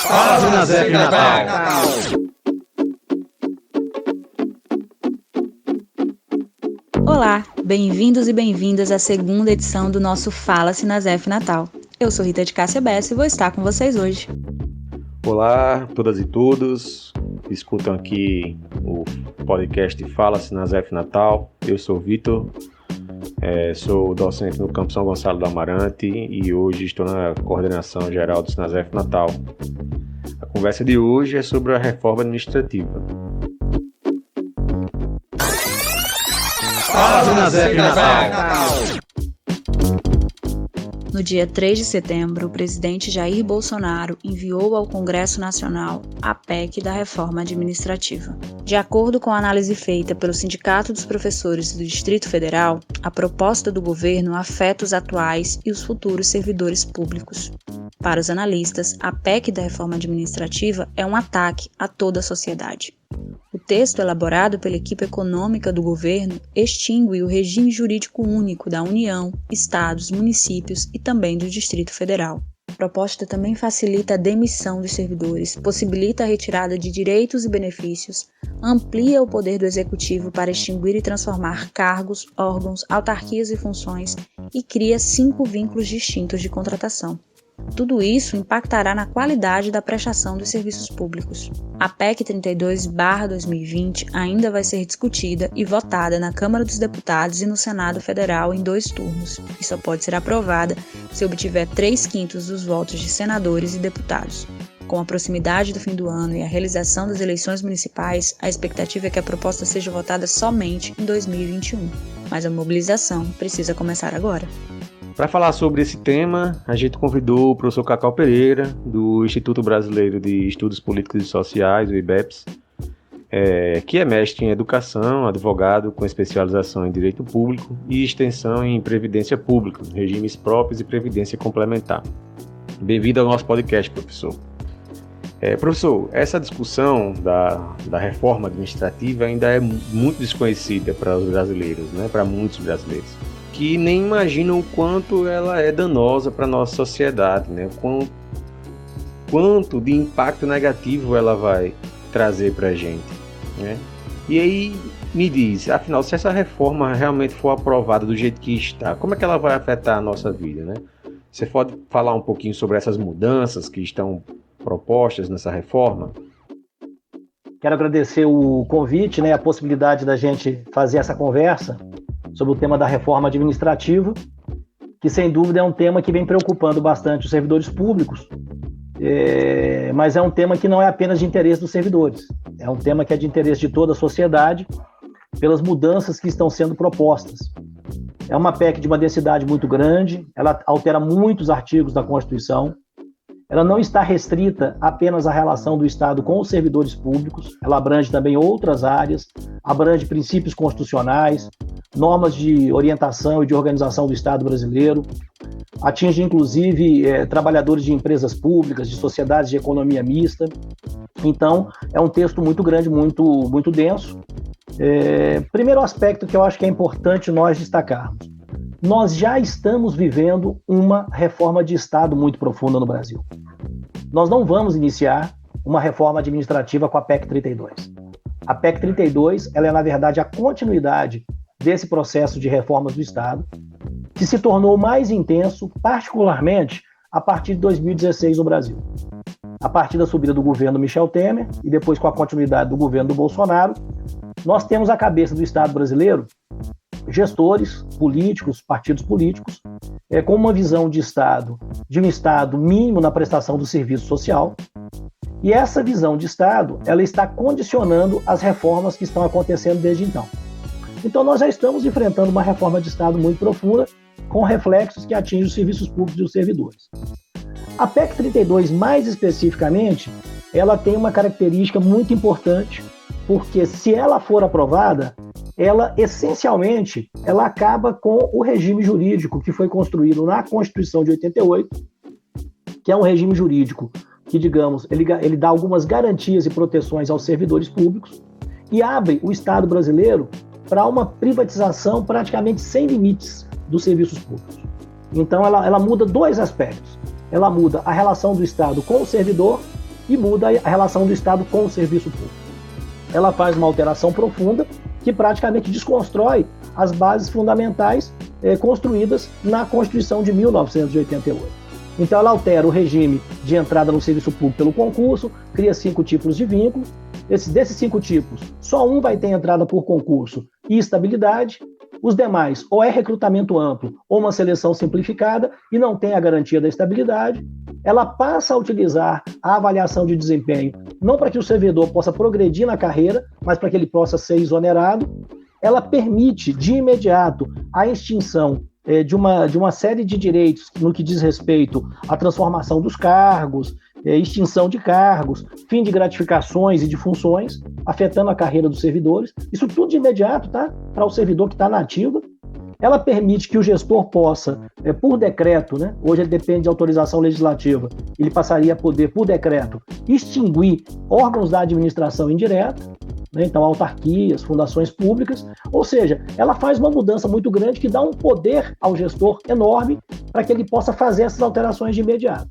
Fala Sinasef Natal! Olá, bem-vindos e bem-vindas à segunda edição do nosso Fala Sinasef Natal. Eu sou Rita de Cássia Bessa e vou estar com vocês hoje. Olá, todas e todos que escutam aqui o podcast Fala Sinasef Natal. Eu sou o Vitor, sou docente no Campo São Gonçalo do Amarante e hoje estou na coordenação geral do Sinasef Natal. A conversa de hoje é sobre a reforma administrativa. Fala Sinasef Natal! No dia 3 de setembro, o presidente Jair Bolsonaro enviou ao Congresso Nacional a PEC da reforma administrativa. De acordo com a análise feita pelo Sindicato dos Professores do Distrito Federal, a proposta do governo afeta os atuais e os futuros servidores públicos. Para os analistas, a PEC da reforma administrativa é um ataque a toda a sociedade. O texto elaborado pela equipe econômica do governo extingue o regime jurídico único da União, estados, municípios e também do Distrito Federal. A proposta também facilita a demissão dos servidores, possibilita a retirada de direitos e benefícios, amplia o poder do Executivo para extinguir e transformar cargos, órgãos, autarquias e funções e cria 5 vínculos distintos de contratação. Tudo isso impactará na qualidade da prestação dos serviços públicos. A PEC 32/2020 ainda vai ser discutida e votada na Câmara dos Deputados e no Senado Federal em 2 turnos, e só pode ser aprovada se obtiver 3/5 dos votos de senadores e deputados. Com a proximidade do fim do ano e a realização das eleições municipais, a expectativa é que a proposta seja votada somente em 2021. Mas a mobilização precisa começar agora. Para falar sobre esse tema, a gente convidou o professor Cacau Pereira, do Instituto Brasileiro de Estudos Políticos e Sociais, o IBEPS, que é mestre em Educação, advogado com especialização em Direito Público e extensão em Previdência Pública, regimes próprios e Previdência Complementar. Bem-vindo ao nosso podcast, professor. Professor, essa discussão da reforma administrativa ainda é muito desconhecida para os brasileiros, né? Para muitos brasileiros, que nem imaginam o quanto ela é danosa para a nossa sociedade, né? Quanto de impacto negativo ela vai trazer para a gente, né? E aí, me diz, afinal, se essa reforma realmente for aprovada do jeito que está, como é que ela vai afetar a nossa vida, né? Você pode falar um pouquinho sobre essas mudanças que estão propostas nessa reforma? Quero agradecer o convite, né, a possibilidade da gente fazer essa conversa sobre o tema da reforma administrativa, que sem dúvida é um tema que vem preocupando bastante os servidores públicos, mas é um tema que não é apenas de interesse dos servidores, é um tema que é de interesse de toda a sociedade, pelas mudanças que estão sendo propostas. É uma PEC de uma densidade muito grande, ela altera muitos artigos da Constituição, ela não está restrita apenas à relação do Estado com os servidores públicos, ela abrange também outras áreas, abrange princípios constitucionais, normas de orientação e de organização do Estado brasileiro, atinge inclusive trabalhadores de empresas públicas, de sociedades de economia mista. Então, é um texto muito grande, muito denso. Primeiro aspecto que eu acho que é importante nós destacarmos: nós já estamos vivendo uma reforma de Estado muito profunda no Brasil. Nós não vamos iniciar uma reforma administrativa com a PEC 32. A PEC 32, ela é, na verdade, a continuidade desse processo de reformas do Estado, que se tornou mais intenso, particularmente a partir de 2016 no Brasil. A partir da subida do governo Michel Temer e depois com a continuidade do governo do Bolsonaro, nós temos à cabeça do Estado brasileiro gestores políticos, partidos políticos, com uma visão de um Estado mínimo na prestação do serviço social. E essa visão de Estado, ela está condicionando as reformas que estão acontecendo desde então. Então, nós já estamos enfrentando uma reforma de Estado muito profunda, com reflexos que atingem os serviços públicos e os servidores. A PEC 32, mais especificamente, ela tem uma característica muito importante, porque se ela for aprovada, ela, essencialmente, ela acaba com o regime jurídico que foi construído na Constituição de 88, que é um regime jurídico que, digamos, ele dá algumas garantias e proteções aos servidores públicos e abre o Estado brasileiro para uma privatização praticamente sem limites dos serviços públicos. Então, ela muda 2 aspectos. Ela muda a relação do Estado com o servidor e muda a relação do Estado com o serviço público. Ela faz uma alteração profunda que praticamente desconstrói as bases fundamentais construídas na Constituição de 1988. Então ela altera o regime de entrada no serviço público pelo concurso, cria 5 tipos de vínculo. Desses 5 tipos, só um vai ter entrada por concurso e estabilidade. Os demais, ou é recrutamento amplo ou uma seleção simplificada e não tem a garantia da estabilidade. Ela passa a utilizar a avaliação de desempenho, não para que o servidor possa progredir na carreira, mas para que ele possa ser exonerado. Ela permite, de imediato, a extinção de uma série de direitos no que diz respeito à transformação dos cargos, extinção de cargos, fim de gratificações e de funções, afetando a carreira dos servidores. Isso tudo de imediato, tá? Para o servidor que está na ativa. Ela permite que o gestor possa, por decreto, né? Hoje ele depende de autorização legislativa, ele passaria a poder, por decreto, extinguir órgãos da administração indireta, né? Então autarquias, fundações públicas, ou seja, ela faz uma mudança muito grande que dá um poder ao gestor enorme para que ele possa fazer essas alterações de imediato.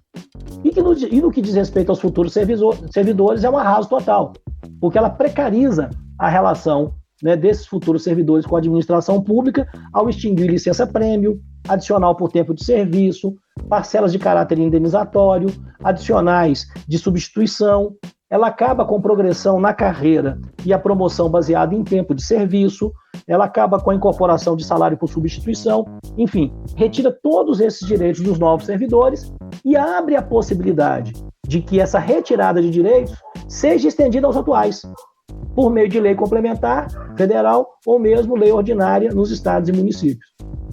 E no que diz respeito aos futuros servidores é um arraso total, porque ela precariza a relação, né, desses futuros servidores com a administração pública ao extinguir licença-prêmio, adicional por tempo de serviço, parcelas de caráter indenizatório, adicionais de substituição. Ela acaba com progressão na carreira e a promoção baseada em tempo de serviço, ela acaba com a incorporação de salário por substituição, enfim, retira todos esses direitos dos novos servidores e abre a possibilidade de que essa retirada de direitos seja estendida aos atuais, por meio de lei complementar federal ou mesmo lei ordinária nos estados e municípios.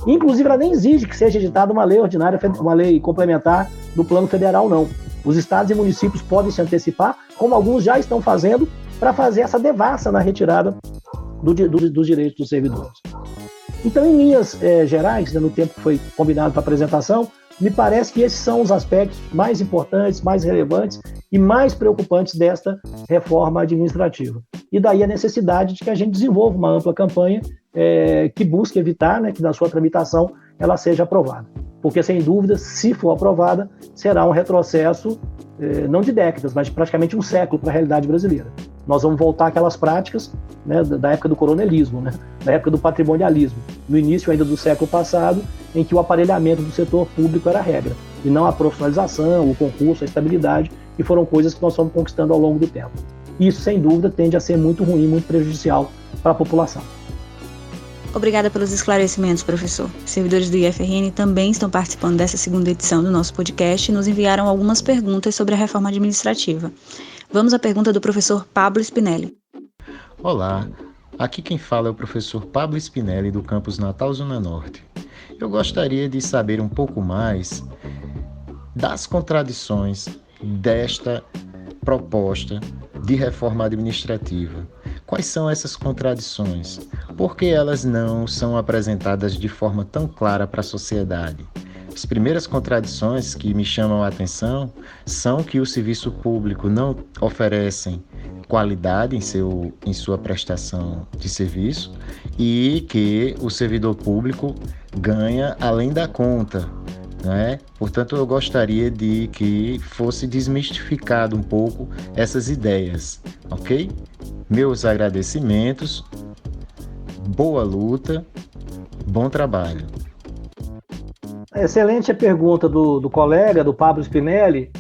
Inclusive, ela nem exige que seja editada uma lei ordinária, uma lei complementar do plano federal, não. Os estados e municípios podem se antecipar, como alguns já estão fazendo, para fazer essa devassa na retirada dos direitos dos servidores. Então, em linhas gerais, no tempo que foi combinado para a apresentação, me parece que esses são os aspectos mais importantes, mais relevantes e mais preocupantes desta reforma administrativa. E daí a necessidade de que a gente desenvolva uma ampla campanha que busque evitar, né, que na sua tramitação ela seja aprovada. Porque, sem dúvida, se for aprovada, será um retrocesso, não de décadas, mas de praticamente um século para a realidade brasileira. Nós vamos voltar àquelas práticas, né, da época do coronelismo, né, da época do patrimonialismo, no início ainda do século passado, em que o aparelhamento do setor público era a regra, e não a profissionalização, o concurso, a estabilidade, que foram coisas que nós fomos conquistando ao longo do tempo. Isso, sem dúvida, tende a ser muito ruim, muito prejudicial para a população. Obrigada pelos esclarecimentos, professor. Servidores do IFRN também estão participando dessa segunda edição do nosso podcast e nos enviaram algumas perguntas sobre a reforma administrativa. Vamos à pergunta do professor Pablo Spinelli. Olá, aqui quem fala é o professor Pablo Spinelli do campus Natal Zona Norte. Eu gostaria de saber um pouco mais das contradições desta proposta de reforma administrativa. Quais são essas contradições? Por que elas não são apresentadas de forma tão clara para a sociedade? As primeiras contradições que me chamam a atenção são que o serviço público não oferece qualidade em sua prestação de serviço e que o servidor público ganha além da conta, né? Portanto, eu gostaria de que fosse desmistificado um pouco essas ideias, ok? Meus agradecimentos, boa luta, bom trabalho. Excelente a pergunta do colega, do Pablo Spinelli.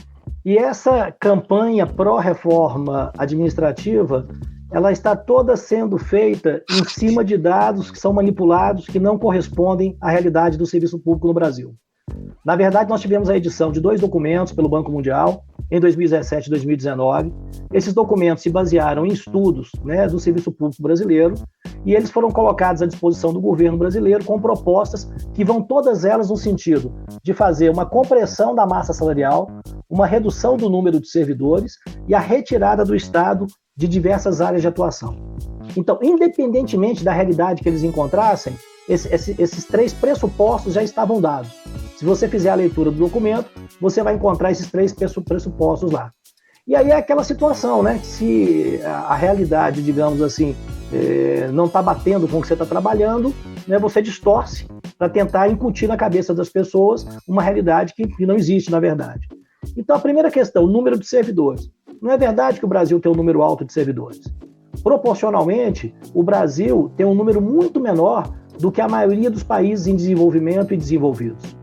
E essa campanha pró-reforma administrativa, ela está toda sendo feita em cima de dados que são manipulados, que não correspondem à realidade do serviço público no Brasil. Na verdade, nós tivemos a edição de 2 documentos pelo Banco Mundial, em 2017 e 2019. Esses documentos se basearam em estudos, né, do serviço público brasileiro, e eles foram colocados à disposição do governo brasileiro com propostas que vão todas elas no sentido de fazer uma compressão da massa salarial, uma redução do número de servidores e a retirada do Estado de diversas áreas de atuação. Então, independentemente da realidade que eles encontrassem, esses 3 pressupostos já estavam dados. Se você fizer a leitura do documento, você vai encontrar esses 3 pressupostos lá. E aí é aquela situação, né? Se a realidade, digamos assim, não está batendo com o que você está trabalhando, né, você distorce para tentar incutir na cabeça das pessoas uma realidade que não existe, na verdade. Então, a primeira questão, o número de servidores. Não é verdade que o Brasil tem um número alto de servidores. Proporcionalmente, o Brasil tem um número muito menor do que a maioria dos países em desenvolvimento e desenvolvidos.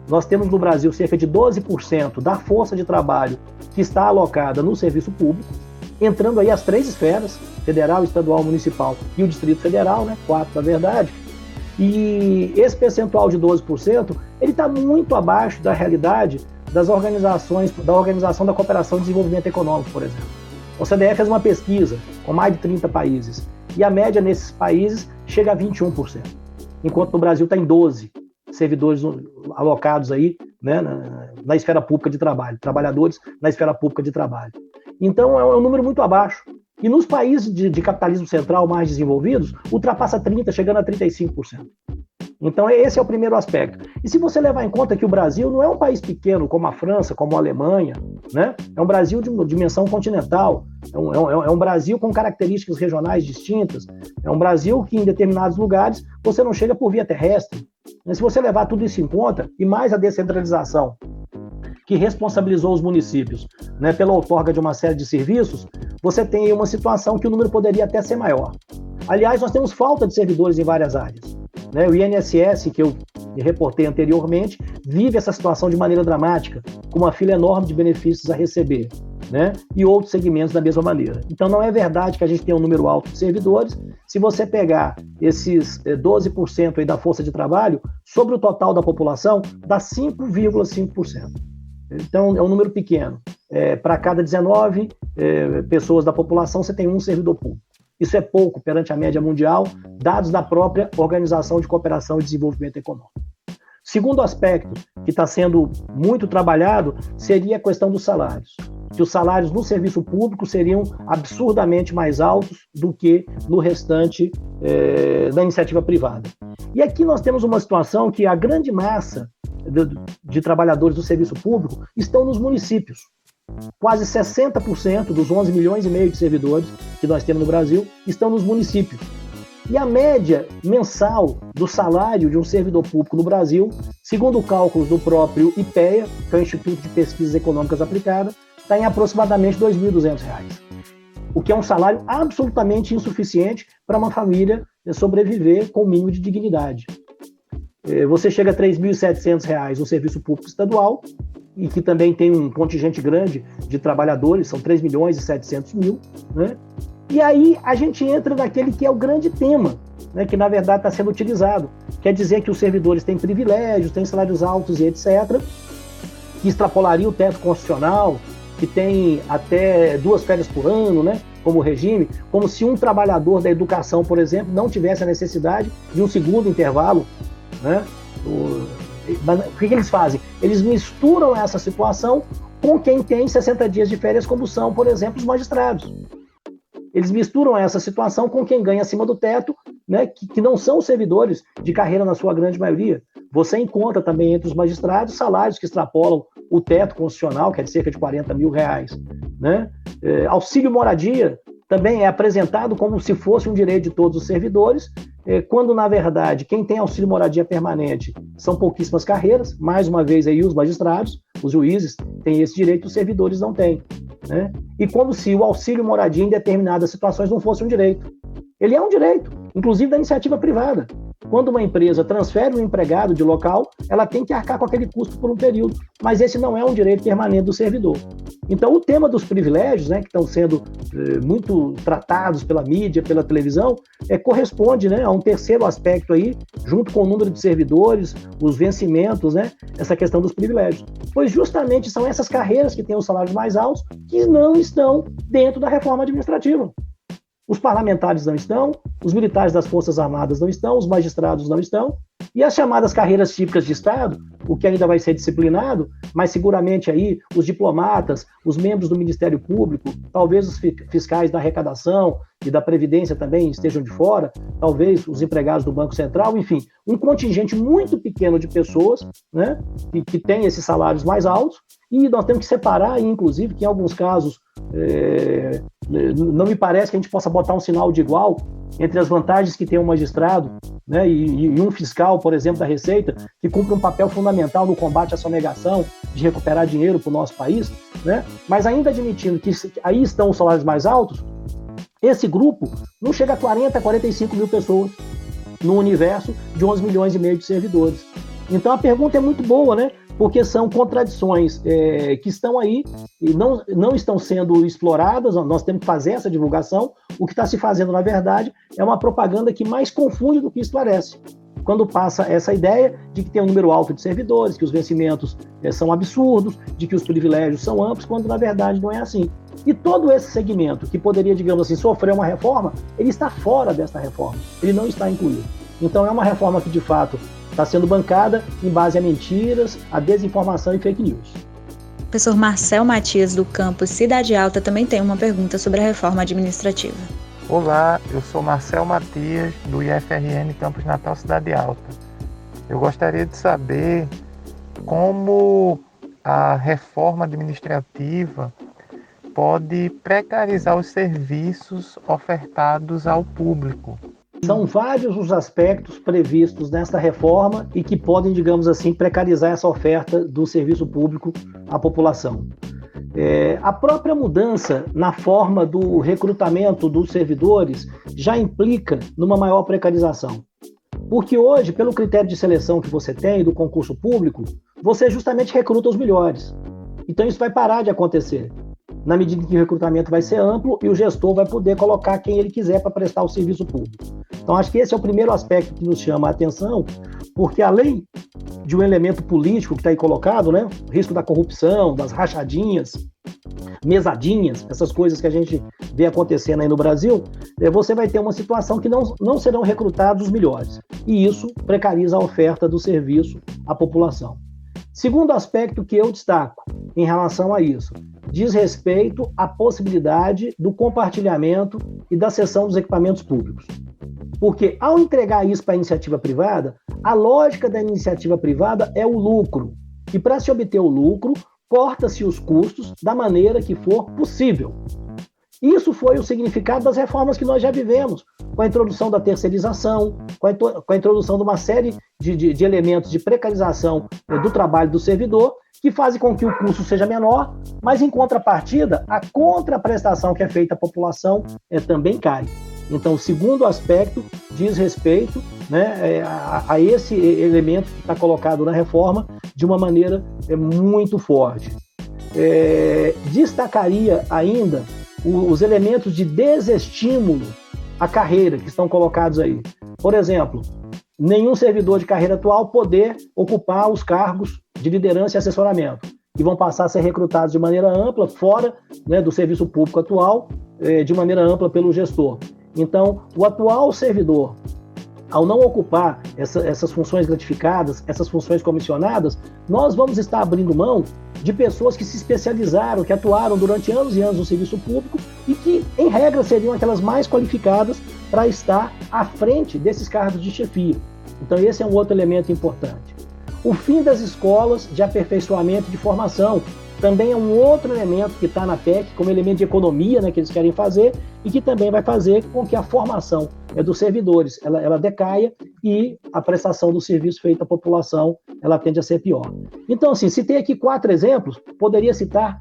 Nós temos no Brasil cerca de 12% da força de trabalho que está alocada no serviço público, entrando aí as 3 esferas, federal, estadual, municipal e o Distrito Federal, 4 na verdade. E esse percentual de 12%, ele está muito abaixo da realidade das organizações, da Organização da Cooperação e Desenvolvimento Econômico, por exemplo. A OCDE fez uma pesquisa com mais de 30 países, e a média nesses países chega a 21%, enquanto no Brasil está em 12% servidores alocados aí, na esfera pública de trabalho, trabalhadores na esfera pública de trabalho. Então é um número muito abaixo. E nos países de capitalismo central mais desenvolvidos, ultrapassa 30%, chegando a 35%. Então esse é o primeiro aspecto. E se você levar em conta que o Brasil não é um país pequeno como a França, como a Alemanha, é um Brasil de uma dimensão continental, é um Brasil com características regionais distintas, é um Brasil que em determinados lugares você não chega por via terrestre. Se você levar tudo isso em conta, e mais a descentralização, que responsabilizou os municípios pela outorga de uma série de serviços, você tem aí uma situação que o número poderia até ser maior. Aliás, nós temos falta de servidores em várias áreas. O INSS, que eu reportei anteriormente, vive essa situação de maneira dramática, com uma fila enorme de benefícios a receber, e outros segmentos da mesma maneira. Então não é verdade que a gente tem um número alto de servidores. Se você pegar esses 12% aí da força de trabalho, sobre o total da população, dá 5,5%. Então é um número pequeno. Para cada 19 pessoas da população, você tem um servidor público. Isso é pouco perante a média mundial, dados da própria Organização de Cooperação e Desenvolvimento Econômico. Segundo aspecto que está sendo muito trabalhado seria a questão dos salários. Que os salários no serviço público seriam absurdamente mais altos do que no restante da iniciativa privada. E aqui nós temos uma situação que a grande massa de trabalhadores do serviço público estão nos municípios. Quase 60% dos 11 milhões e meio de servidores que nós temos no Brasil estão nos municípios. E a média mensal do salário de um servidor público no Brasil, segundo cálculos do próprio IPEA, que é o Instituto de Pesquisas Econômicas Aplicadas, está em aproximadamente R$ 2.200, o que é um salário absolutamente insuficiente para uma família sobreviver com o mínimo de dignidade. Você chega a R$ 3.700 no serviço público estadual, e que também tem um contingente grande de trabalhadores, são 3 milhões e 700 mil, E aí a gente entra naquele que é o grande tema, que na verdade está sendo utilizado. Quer dizer que os servidores têm privilégios, têm salários altos e etc., que extrapolaria o teto constitucional, que tem até 2 férias por ano, como regime, como se um trabalhador da educação, por exemplo, não tivesse a necessidade de um segundo intervalo, O que eles fazem? Eles misturam essa situação com quem tem 60 dias de férias, como são, por exemplo, os magistrados. Eles misturam essa situação com quem ganha acima do teto, que não são os servidores de carreira na sua grande maioria. Você encontra também entre os magistrados salários que extrapolam o teto constitucional, que é de cerca de R$40 mil. Auxílio moradia também é apresentado como se fosse um direito de todos os servidores, quando, na verdade, quem tem auxílio moradia permanente são pouquíssimas carreiras, mais uma vez aí os magistrados, os juízes têm esse direito, os servidores não têm. E como se o auxílio moradia em determinadas situações não fosse um direito. Ele é um direito, inclusive da iniciativa privada. Quando uma empresa transfere um empregado de local, ela tem que arcar com aquele custo por um período, mas esse não é um direito permanente do servidor. Então, o tema dos privilégios, que estão sendo muito tratados pela mídia, pela televisão, corresponde a um terceiro aspecto aí, junto com o número de servidores, os vencimentos, essa questão dos privilégios. Pois justamente são essas carreiras que têm os salários mais altos que não estão dentro da reforma administrativa. Os parlamentares não estão, os militares das Forças Armadas não estão, os magistrados não estão, e as chamadas carreiras típicas de Estado, o que ainda vai ser disciplinado, mas seguramente aí os diplomatas, os membros do Ministério Público, talvez os fiscais da arrecadação e da Previdência também estejam de fora, talvez os empregados do Banco Central, enfim, um contingente muito pequeno de pessoas que tem esses salários mais altos, e nós temos que separar, inclusive, que em alguns casos não me parece que a gente possa botar um sinal de igual entre as vantagens que tem um magistrado e um fiscal, por exemplo, da Receita, que cumpre um papel fundamental no combate à sonegação, de recuperar dinheiro para o nosso país, né? Mas ainda admitindo que aí estão os salários mais altos, esse grupo não chega a 40, 45 mil pessoas no universo de 11 milhões e meio de servidores. Então a pergunta é muito boa, né? Porque são contradições que estão aí e não estão sendo exploradas. Nós temos que fazer essa divulgação. O que está se fazendo, na verdade, é uma propaganda que mais confunde do que esclarece. Quando passa essa ideia de que tem um número alto de servidores, que os vencimentos são absurdos, de que os privilégios são amplos, quando na verdade não é assim. E todo esse segmento que poderia, digamos assim, sofrer uma reforma, ele está fora dessa reforma, ele não está incluído. Então é uma reforma que de fato está sendo bancada em base a mentiras, a desinformação e fake news. O professor Marcel Matias, do campus Cidade Alta, também tem uma pergunta sobre a reforma administrativa. Olá, eu sou Marcel Matias, do IFRN Campus Natal Cidade Alta. Eu gostaria de saber como a reforma administrativa pode precarizar os serviços ofertados ao público. São vários os aspectos previstos nesta reforma e que podem, digamos assim, precarizar essa oferta do serviço público à população. A própria mudança na forma do recrutamento dos servidores já implica numa maior precarização. Porque hoje, pelo critério de seleção que você tem do concurso público, você justamente recruta os melhores. Então isso vai parar de acontecer, na medida em que o recrutamento vai ser amplo e o gestor vai poder colocar quem ele quiser para prestar o serviço público. Então acho que esse é o primeiro aspecto que nos chama a atenção, porque além de um elemento político que está aí colocado, né, o risco da corrupção, das rachadinhas, mesadinhas, essas coisas que a gente vê acontecendo aí no Brasil, você vai ter uma situação que não serão recrutados os melhores. E isso precariza a oferta do serviço à população. Segundo aspecto que eu destaco em relação a isso, diz respeito à possibilidade do compartilhamento e da cessão dos equipamentos públicos. Porque ao entregar isso para a iniciativa privada, a lógica da iniciativa privada é o lucro. E para se obter o lucro, corta-se os custos da maneira que for possível. Isso foi o significado das reformas que nós já vivemos, com a introdução da terceirização, com a introdução de uma série de elementos de precarização do trabalho do servidor, que fazem com que o custo seja menor, mas em contrapartida, a contraprestação que é feita à população também cai. Então, o segundo aspecto diz respeito, né, a esse elemento que está colocado na reforma de uma maneira muito forte. Destacaria ainda os elementos de desestímulo à carreira que estão colocados aí. Por exemplo, nenhum servidor de carreira atual poder ocupar os cargos de liderança e assessoramento, que vão passar a ser recrutados de maneira ampla, fora, né, do serviço público atual, de maneira ampla pelo gestor. Então, o atual servidor, ao não ocupar essas funções gratificadas, essas funções comissionadas, nós vamos estar abrindo mão de pessoas que se especializaram, que atuaram durante anos e anos no serviço público e que, em regra, seriam aquelas mais qualificadas para estar à frente desses cargos de chefia. Então, esse é um outro elemento importante. O fim das escolas de aperfeiçoamento de formação também é um outro elemento que está na PEC, como elemento de economia, né, que eles querem fazer, e que também vai fazer com que a formação dos servidores ela decaia e a prestação do serviço feito à população ela tende a ser pior. Então, assim, citei aqui 4 exemplos, poderia citar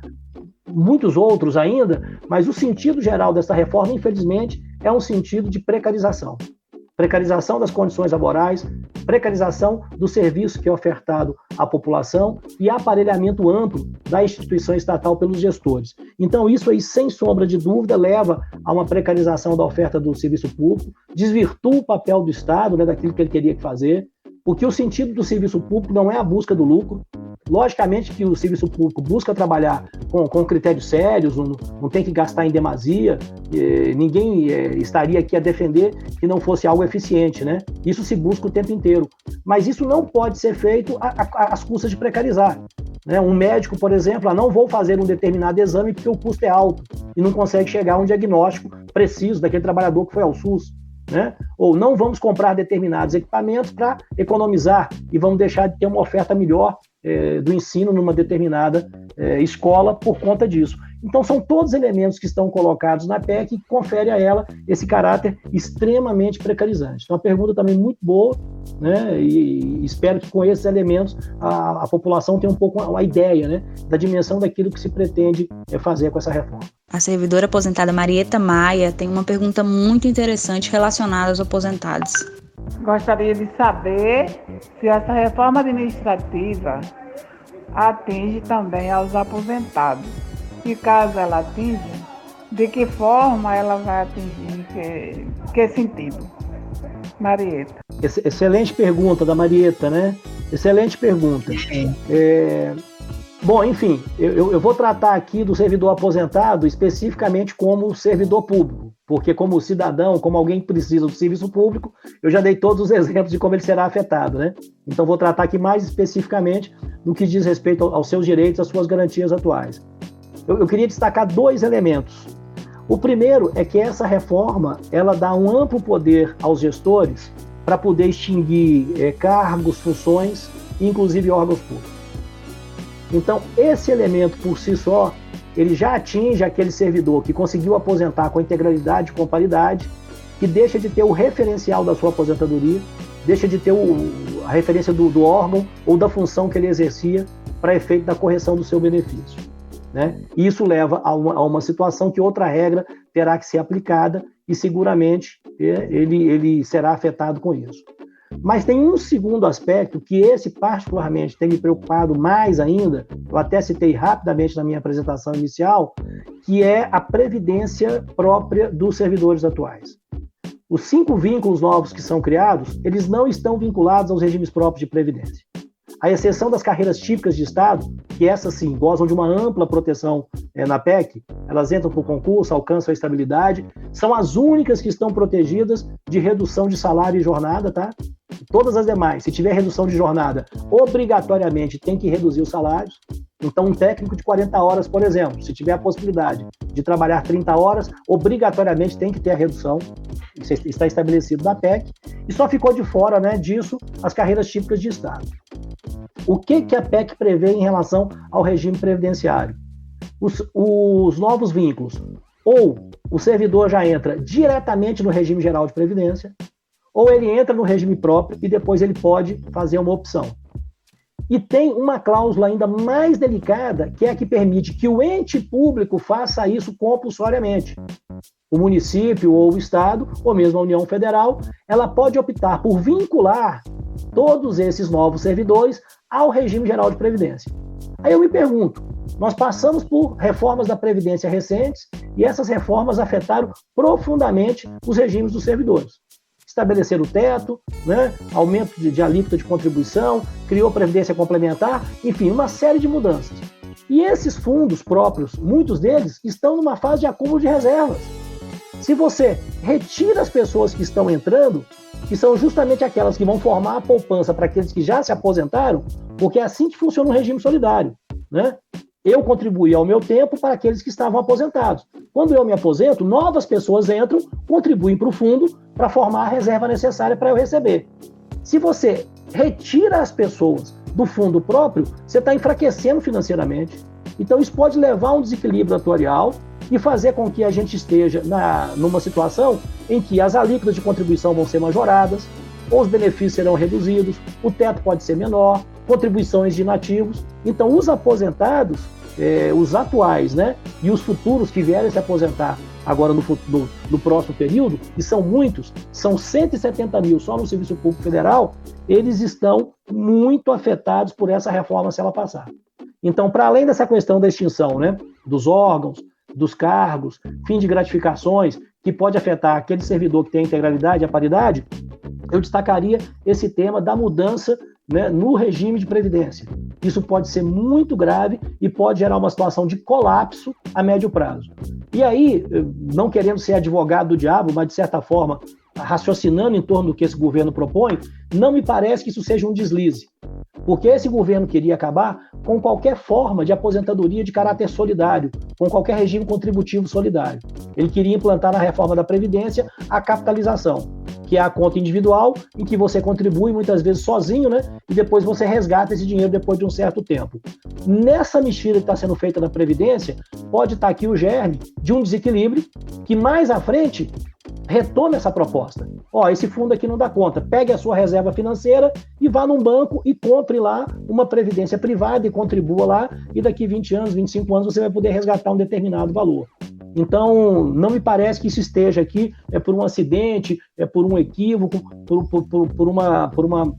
muitos outros ainda, mas o sentido geral dessa reforma, infelizmente, é um sentido de precarização. Precarização das condições laborais, precarização do serviço que é ofertado à população e aparelhamento amplo da instituição estatal pelos gestores. Então, isso aí, sem sombra de dúvida, leva a uma precarização da oferta do serviço público, desvirtua o papel do Estado, né, daquilo que ele queria fazer, porque o sentido do serviço público não é a busca do lucro. Logicamente que o serviço público busca trabalhar com critérios sérios, não tem que gastar em demasia, ninguém estaria aqui a defender que não fosse algo eficiente, né? Isso se busca o tempo inteiro. Mas isso não pode ser feito às custas de precarizar. Né? Um médico, por exemplo, não vou fazer um determinado exame porque o custo é alto e não consegue chegar a um diagnóstico preciso daquele trabalhador que foi ao SUS. Né? Ou não vamos comprar determinados equipamentos para economizar e vamos deixar de ter uma oferta melhor do ensino numa determinada escola por conta disso. Então, são todos elementos que estão colocados na PEC e que confere a ela esse caráter extremamente precarizante. Então, a pergunta também muito boa, né? E espero que com esses elementos a população tenha um pouco a ideia, né, da dimensão daquilo que se pretende fazer com essa reforma. A servidora aposentada Marieta Maia tem uma pergunta muito interessante relacionada aos aposentados. Gostaria de saber se essa reforma administrativa atinge também aos aposentados. E caso ela atinja, de que forma ela vai atingir, que sentido? Marieta. Excelente pergunta da Marieta, né? Excelente pergunta. Bom, enfim, eu vou tratar aqui do servidor aposentado especificamente como servidor público, porque como cidadão, como alguém que precisa do serviço público, eu já dei todos os exemplos de como ele será afetado, né? Então vou tratar aqui mais especificamente no que diz respeito aos seus direitos, às suas garantias atuais. Eu queria destacar 2 elementos. O primeiro é que essa reforma, ela dá um amplo poder aos gestores para poder extinguir cargos, funções, inclusive órgãos públicos. Então, esse elemento por si só, ele já atinge aquele servidor que conseguiu aposentar com integralidade e com paridade, que deixa de ter o referencial da sua aposentadoria, deixa de ter a referência do órgão ou da função que ele exercia para efeito da correção do seu benefício, né? E isso leva a uma situação que outra regra terá que ser aplicada e seguramente ele será afetado com isso. Mas tem um segundo aspecto que esse particularmente tem me preocupado mais ainda, eu até citei rapidamente na minha apresentação inicial, que é a previdência própria dos servidores atuais. Os 5 vínculos novos que são criados, eles não estão vinculados aos regimes próprios de previdência. À exceção das carreiras típicas de Estado, que essas sim gozam de uma ampla proteção na PEC, elas entram para o concurso, alcançam a estabilidade, são as únicas que estão protegidas de redução de salário e jornada, tá? Todas as demais, se tiver redução de jornada, obrigatoriamente tem que reduzir os salários. Então, um técnico de 40 horas, por exemplo, se tiver a possibilidade de trabalhar 30 horas, obrigatoriamente tem que ter a redução. Isso está estabelecido na PEC. E só ficou de fora, né, disso as carreiras típicas de Estado. O que a PEC prevê em relação ao regime previdenciário? Os novos vínculos. Ou o servidor já entra diretamente no regime geral de previdência, ou ele entra no regime próprio e depois ele pode fazer uma opção. E tem uma cláusula ainda mais delicada, que é a que permite que o ente público faça isso compulsoriamente. O município ou o Estado, ou mesmo a União Federal, ela pode optar por vincular todos esses novos servidores ao regime geral de previdência. Aí eu me pergunto, nós passamos por reformas da Previdência recentes e essas reformas afetaram profundamente os regimes dos servidores. Estabelecer o teto, né, aumento de alíquota de contribuição, criou previdência complementar, enfim, uma série de mudanças. E esses fundos próprios, muitos deles, estão numa fase de acúmulo de reservas. Se você retira as pessoas que estão entrando, que são justamente aquelas que vão formar a poupança para aqueles que já se aposentaram, porque é assim que funciona o regime solidário, né? Eu contribuí ao meu tempo para aqueles que estavam aposentados. Quando eu me aposento, novas pessoas entram, contribuem para o fundo para formar a reserva necessária para eu receber. Se você retira as pessoas do fundo próprio, você está enfraquecendo financeiramente. Então isso pode levar a um desequilíbrio atuarial e fazer com que a gente esteja numa situação em que as alíquotas de contribuição vão ser majoradas, ou os benefícios serão reduzidos, o teto pode ser menor, contribuições de inativos. Então os aposentados, os atuais, né, e os futuros que vierem se aposentar agora no próximo período, e são muitos, são 170 mil só no Serviço Público Federal, eles estão muito afetados por essa reforma se ela passar. Então, para além dessa questão da extinção, né, dos órgãos, dos cargos, fim de gratificações, que pode afetar aquele servidor que tem a integralidade e a paridade, eu destacaria esse tema da mudança, né, no regime de previdência. Isso pode ser muito grave e pode gerar uma situação de colapso a médio prazo. E aí, não querendo ser advogado do diabo, mas de certa forma raciocinando em torno do que esse governo propõe, não me parece que isso seja um deslize. Porque esse governo queria acabar com qualquer forma de aposentadoria de caráter solidário, com qualquer regime contributivo solidário. Ele queria implantar na reforma da Previdência a capitalização, que é a conta individual, em que você contribui muitas vezes sozinho, né? E depois você resgata esse dinheiro depois de um certo tempo. Nessa mexida que está sendo feita na Previdência, pode estar aqui o germe de um desequilíbrio que mais à frente retome essa proposta. Esse fundo aqui não dá conta. Pegue a sua reserva financeira e vá num banco e compre lá uma previdência privada e contribua lá, e daqui 20 anos, 25 anos, você vai poder resgatar um determinado valor. Então, não me parece que isso esteja aqui por um acidente, por um equívoco, por uma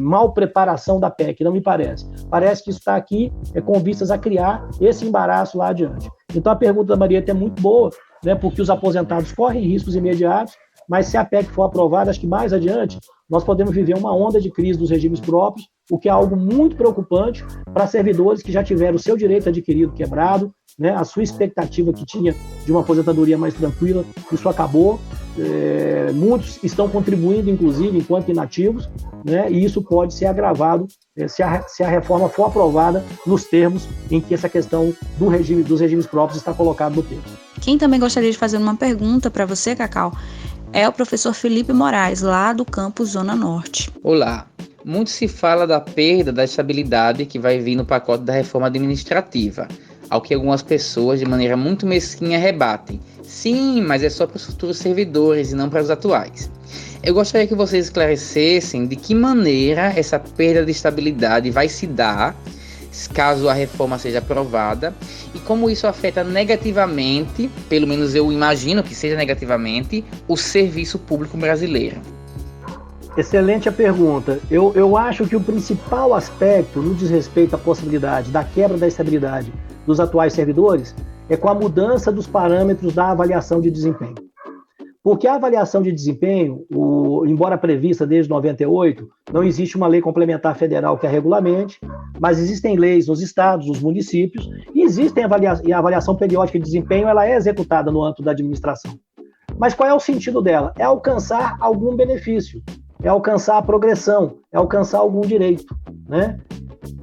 mal preparação da PEC, não me parece. Parece que isso está aqui com vistas a criar esse embaraço lá adiante. Então, a pergunta da Marieta é muito boa, né, porque os aposentados correm riscos imediatos, mas se a PEC for aprovada, acho que mais adiante, nós podemos viver uma onda de crise dos regimes próprios, o que é algo muito preocupante para servidores que já tiveram o seu direito adquirido quebrado, né, a sua expectativa que tinha de uma aposentadoria mais tranquila, isso acabou. Muitos estão contribuindo, inclusive, enquanto inativos, né, e isso pode ser agravado se a reforma for aprovada nos termos em que essa questão dos regimes próprios está colocado no texto. Quem também gostaria de fazer uma pergunta para você, Cacau, é o professor Felipe Moraes, lá do campus Zona Norte. Olá. Muito se fala da perda da estabilidade que vai vir no pacote da reforma administrativa, ao que algumas pessoas, de maneira muito mesquinha, rebatem. Sim, mas é só para os futuros servidores e não para os atuais. Eu gostaria que vocês esclarecessem de que maneira essa perda de estabilidade vai se dar, caso a reforma seja aprovada, e como isso afeta negativamente, pelo menos eu imagino que seja negativamente, o serviço público brasileiro. Excelente a pergunta. Eu acho que o principal aspecto no desrespeito à possibilidade da quebra da estabilidade dos atuais servidores é com a mudança dos parâmetros da avaliação de desempenho. Porque a avaliação de desempenho, embora prevista desde 98, não existe uma lei complementar federal que a regulamente, mas existem leis nos estados, nos municípios, e e a avaliação periódica de desempenho ela é executada no âmbito da administração. Mas qual é o sentido dela? É alcançar algum benefício, é alcançar a progressão, é alcançar algum direito, né?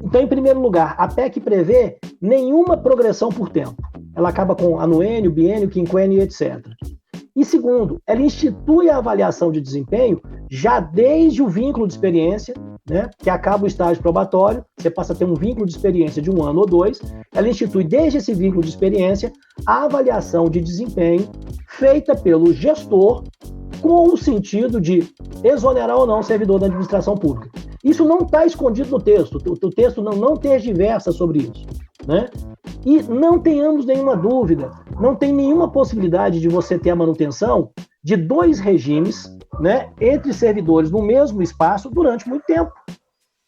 Então, em primeiro lugar, a PEC prevê nenhuma progressão por tempo. Ela acaba com anuênio, biênio, quinquênio, etc. E segundo, ela institui a avaliação de desempenho já desde o vínculo de experiência, né, que acaba o estágio probatório, você passa a ter um vínculo de experiência de 1 ano ou 2, ela institui desde esse vínculo de experiência a avaliação de desempenho feita pelo gestor com o sentido de exonerar ou não o servidor da administração pública. Isso não está escondido no texto, o texto não tergiversa sobre isso, né? E não tenhamos nenhuma dúvida, não tem nenhuma possibilidade de você ter a manutenção de 2 regimes, né, entre servidores no mesmo espaço durante muito tempo.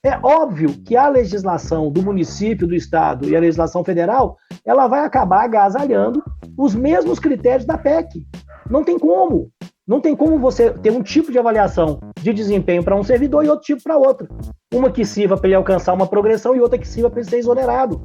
É óbvio que a legislação do município, do estado e a legislação federal, ela vai acabar agasalhando os mesmos critérios da PEC. Não tem como. Não tem como você ter um tipo de avaliação de desempenho para um servidor e outro tipo para outro. Uma que sirva para ele alcançar uma progressão e outra que sirva para ele ser exonerado.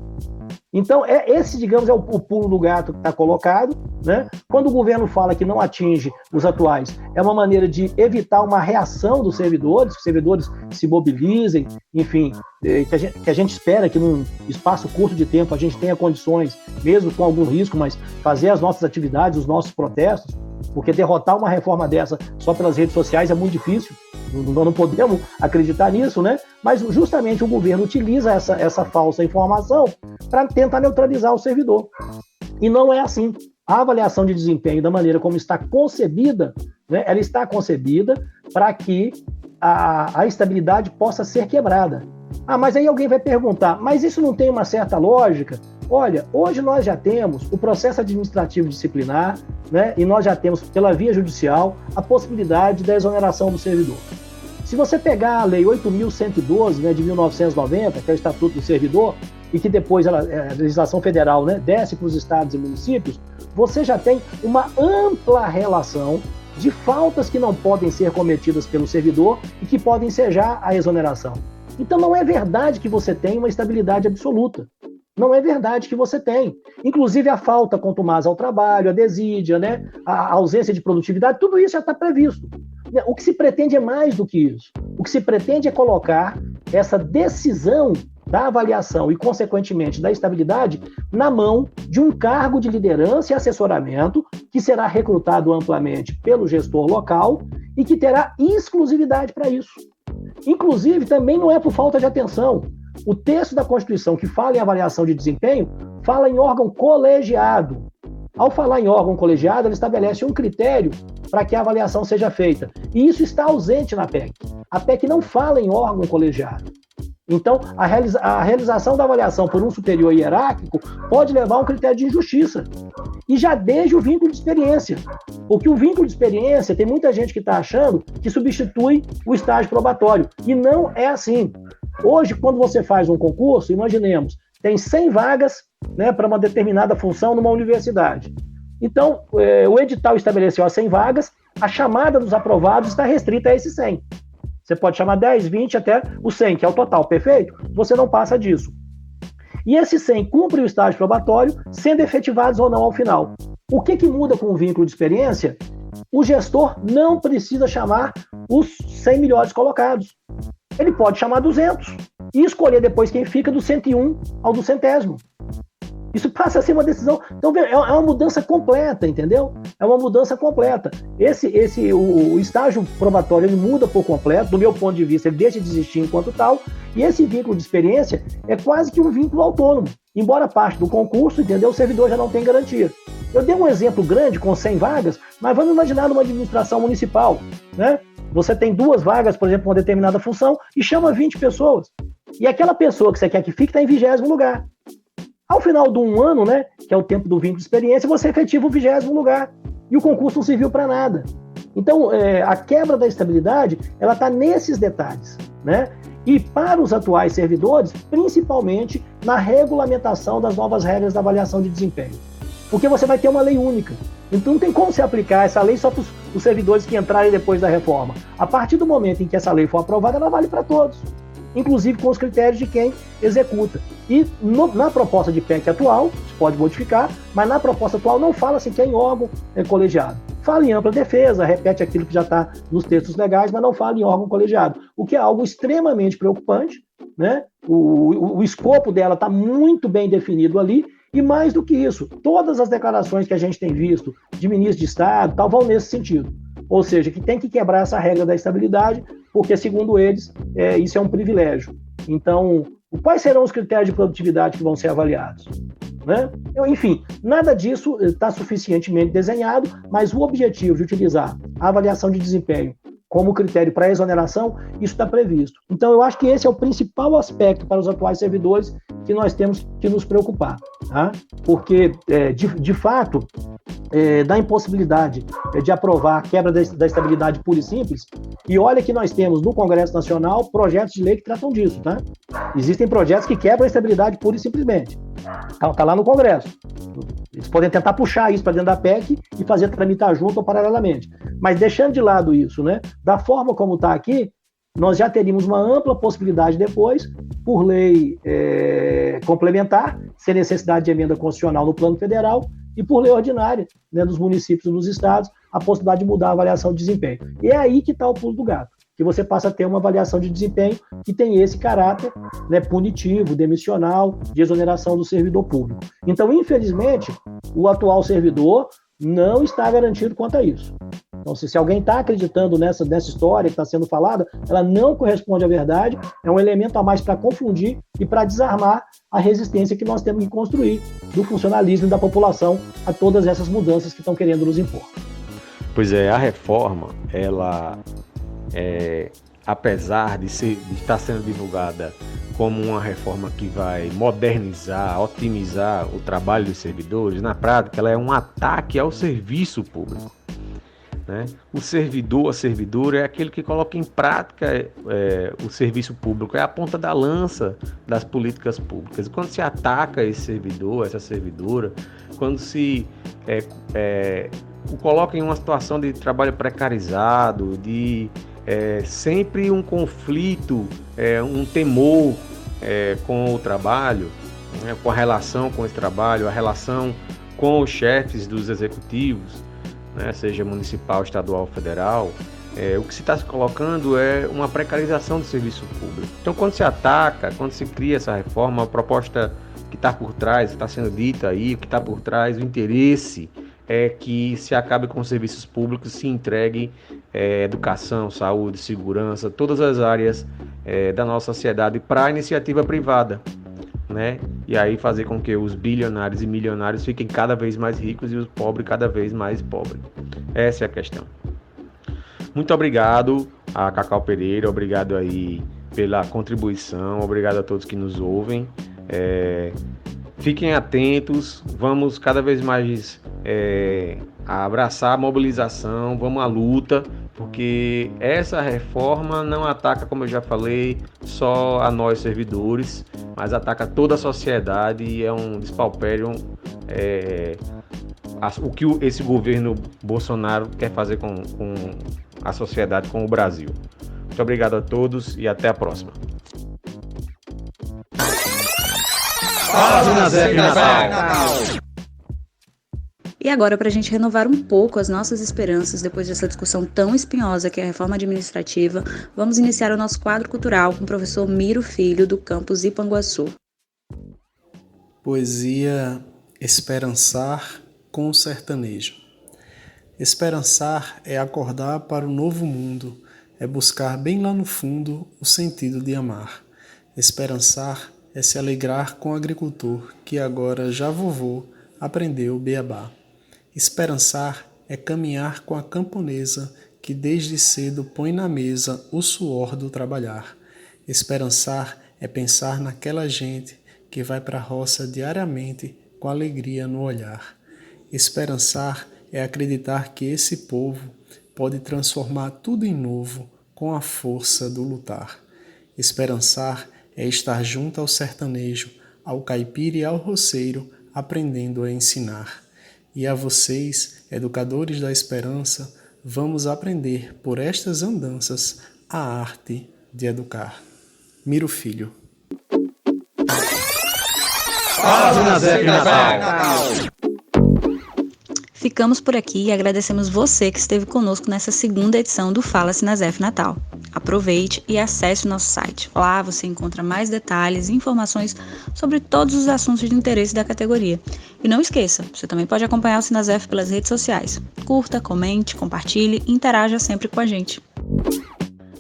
Então, esse, digamos, é o pulo do gato que está colocado, né? Quando o governo fala que não atinge os atuais, é uma maneira de evitar uma reação dos servidores, que os servidores se mobilizem, enfim, que a gente espera que num espaço curto de tempo a gente tenha condições, mesmo com algum risco, mas fazer as nossas atividades, os nossos protestos, porque derrotar uma reforma dessa só pelas redes sociais é muito difícil, nós não podemos acreditar nisso, né? Mas justamente o governo utiliza essa falsa informação para tentar neutralizar o servidor. E não é assim. A avaliação de desempenho, da maneira como está concebida, né, ela está concebida para que a estabilidade possa ser quebrada. Mas aí alguém vai perguntar, mas isso não tem uma certa lógica? Olha, hoje nós já temos o processo administrativo disciplinar, né, e nós já temos, pela via judicial, a possibilidade da exoneração do servidor. Se você pegar a Lei 8.112, né, de 1990, que é o Estatuto do Servidor, e que depois a legislação federal, né, desce para os estados e municípios, você já tem uma ampla relação de faltas que não podem ser cometidas pelo servidor e que podem ensejar a exoneração. Então não é verdade que você tem uma estabilidade absoluta. Não é verdade que você tem. Inclusive a falta contumaz ao trabalho, a desídia, né, a ausência de produtividade, tudo isso já está previsto. O que se pretende é mais do que isso. O que se pretende é colocar essa decisão da avaliação e, consequentemente, da estabilidade na mão de um cargo de liderança e assessoramento que será recrutado amplamente pelo gestor local e que terá exclusividade para isso. Inclusive, também não é por falta de atenção. O texto da Constituição que fala em avaliação de desempenho fala em órgão colegiado. Ao falar em órgão colegiado, ele estabelece um critério para que a avaliação seja feita. E isso está ausente na PEC. A PEC não fala em órgão colegiado. Então, a realização da avaliação por um superior hierárquico pode levar a um critério de injustiça. E já desde o vínculo de experiência. Porque o vínculo de experiência, tem muita gente que está achando que substitui o estágio probatório. E não é assim. Hoje, quando você faz um concurso, imaginemos, tem 100 vagas, né, para uma determinada função numa universidade. Então, o edital estabeleceu as 100 vagas, a chamada dos aprovados está restrita a esses 100. Você pode chamar 10, 20, até o 100, que é o total, perfeito? Você não passa disso. E esses 100 cumprem o estágio probatório, sendo efetivados ou não ao final. O que muda com o vínculo de experiência? O gestor não precisa chamar os 100 melhores colocados. Ele pode chamar 200 e escolher depois quem fica do 101 ao do 100º. Isso passa a ser uma decisão. Então, é uma mudança completa, entendeu? É uma mudança completa. O estágio probatório ele muda por completo, do meu ponto de vista, ele deixa de existir enquanto tal, e esse vínculo de experiência é quase que um vínculo autônomo. Embora parte do concurso, entendeu? O servidor já não tem garantia. Eu dei um exemplo grande com 100 vagas, mas vamos imaginar numa administração municipal, né? Você tem 2 vagas, por exemplo, uma determinada função, e chama 20 pessoas. E aquela pessoa que você quer que fique está em 20º lugar. Ao final de um ano, né, que é o tempo do vínculo de experiência, você efetiva o 20º lugar. E o concurso não serviu para nada. Então, a quebra da estabilidade, ela está nesses detalhes, né? E para os atuais servidores, principalmente na regulamentação das novas regras da avaliação de desempenho. Porque você vai ter uma lei única. Então não tem como se aplicar essa lei só para os servidores que entrarem depois da reforma. A partir do momento em que essa lei for aprovada, ela vale para todos, inclusive com os critérios de quem executa. E na proposta de PEC atual, se pode modificar, mas na proposta atual não fala assim que é em órgão colegiado. Fala em ampla defesa, repete aquilo que já está nos textos legais, mas não fala em órgão colegiado, o que é algo extremamente preocupante, né? O escopo dela está muito bem definido ali, e mais do que isso, todas as declarações que a gente tem visto de ministro de Estado tal, vão nesse sentido. Ou seja, que tem que quebrar essa regra da estabilidade, porque, segundo eles, isso é um privilégio. Então, quais serão os critérios de produtividade que vão ser avaliados? Né? Enfim, nada disso está suficientemente desenhado, mas o objetivo de utilizar a avaliação de desempenho como critério para exoneração, isso está previsto. Então, eu acho que esse é o principal aspecto para os atuais servidores que nós temos que nos preocupar, tá? Porque, de fato, da impossibilidade de aprovar a quebra da estabilidade pura e simples, e olha que nós temos no Congresso Nacional projetos de lei que tratam disso, tá? Existem projetos que quebram a estabilidade pura e simplesmente. Está lá no Congresso. Eles podem tentar puxar isso para dentro da PEC e fazer tramitar junto ou paralelamente. Mas deixando de lado isso, né? Da forma como está aqui, nós já teríamos uma ampla possibilidade depois, por lei complementar, sem necessidade de emenda constitucional no plano federal, e por lei ordinária, né, dos municípios e dos estados, a possibilidade de mudar a avaliação de desempenho. E é aí que está o pulo do gato, que você passa a ter uma avaliação de desempenho que tem esse caráter, né, punitivo, demissional, de exoneração do servidor público. Então, infelizmente, o atual servidor não está garantido quanto a isso. Então, se alguém está acreditando nessa história que está sendo falada, ela não corresponde à verdade, é um elemento a mais para confundir e para desarmar a resistência que nós temos que construir do funcionalismo e da população a todas essas mudanças que estão querendo nos impor. Pois é, a reforma, ela, apesar de estar sendo divulgada como uma reforma que vai modernizar, otimizar o trabalho dos servidores, na prática ela é um ataque ao serviço público. Né? O servidor, a servidora é aquele que coloca em prática o serviço público, é a ponta da lança das políticas públicas. E quando se ataca esse servidor, essa servidora, quando se o coloca em uma situação de trabalho precarizado, de sempre um conflito, um temor com o trabalho, né? Com a relação com esse trabalho, a relação com os chefes dos executivos, né, seja municipal, estadual ou federal, o que se está se colocando é uma precarização do serviço público. Então, quando se ataca, quando se cria essa reforma, a proposta que está por trás, está sendo dita aí, o que está por trás, o interesse é que se acabe com os serviços públicos, se entregue educação, saúde, segurança, todas as áreas da nossa sociedade para a iniciativa privada, né? E aí fazer com que os bilionários e milionários fiquem cada vez mais ricos e os pobres cada vez mais pobres. Essa é a questão. Muito obrigado a Cacau Pereira, obrigado aí pela contribuição, obrigado a todos que nos ouvem. Fiquem atentos, vamos cada vez mais abraçar a mobilização, vamos à luta, porque essa reforma não ataca, como eu já falei, só a nós servidores, mas ataca toda a sociedade e é um despauperio o que esse governo Bolsonaro quer fazer com a sociedade, com o Brasil. Muito obrigado a todos e até a próxima. E agora, para a gente renovar um pouco as nossas esperanças depois dessa discussão tão espinhosa que é a reforma administrativa, vamos iniciar o nosso quadro cultural com o professor Miro Filho, do campus Ipanguaçu. Poesia Esperançar com o sertanejo. Esperançar é acordar para o novo mundo, é buscar bem lá no fundo o sentido de amar. Esperançar é se alegrar com o agricultor que agora já vovô aprendeu beabá. Esperançar é caminhar com a camponesa que desde cedo põe na mesa o suor do trabalhar. Esperançar é pensar naquela gente que vai para a roça diariamente com alegria no olhar. Esperançar é acreditar que esse povo pode transformar tudo em novo com a força do lutar. Esperançar é estar junto ao sertanejo, ao caipira e ao roceiro, aprendendo a ensinar. E a vocês, educadores da esperança, vamos aprender por estas andanças a arte de educar. Miro Filho. Ficamos por aqui e agradecemos você que esteve conosco nessa segunda edição do Fala Sinasef Natal. Aproveite e acesse o nosso site. Lá você encontra mais detalhes e informações sobre todos os assuntos de interesse da categoria. E não esqueça, você também pode acompanhar o Sinasef pelas redes sociais. Curta, comente, compartilhe e interaja sempre com a gente.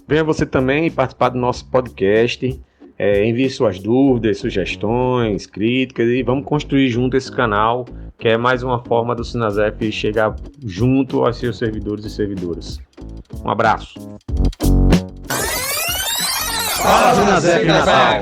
Venha você também participar do nosso podcast. Envie suas dúvidas, sugestões, críticas e vamos construir junto esse canal, que é mais uma forma do Sinasef chegar junto aos seus servidores e servidoras. Um abraço. Fala Sinasef Natal.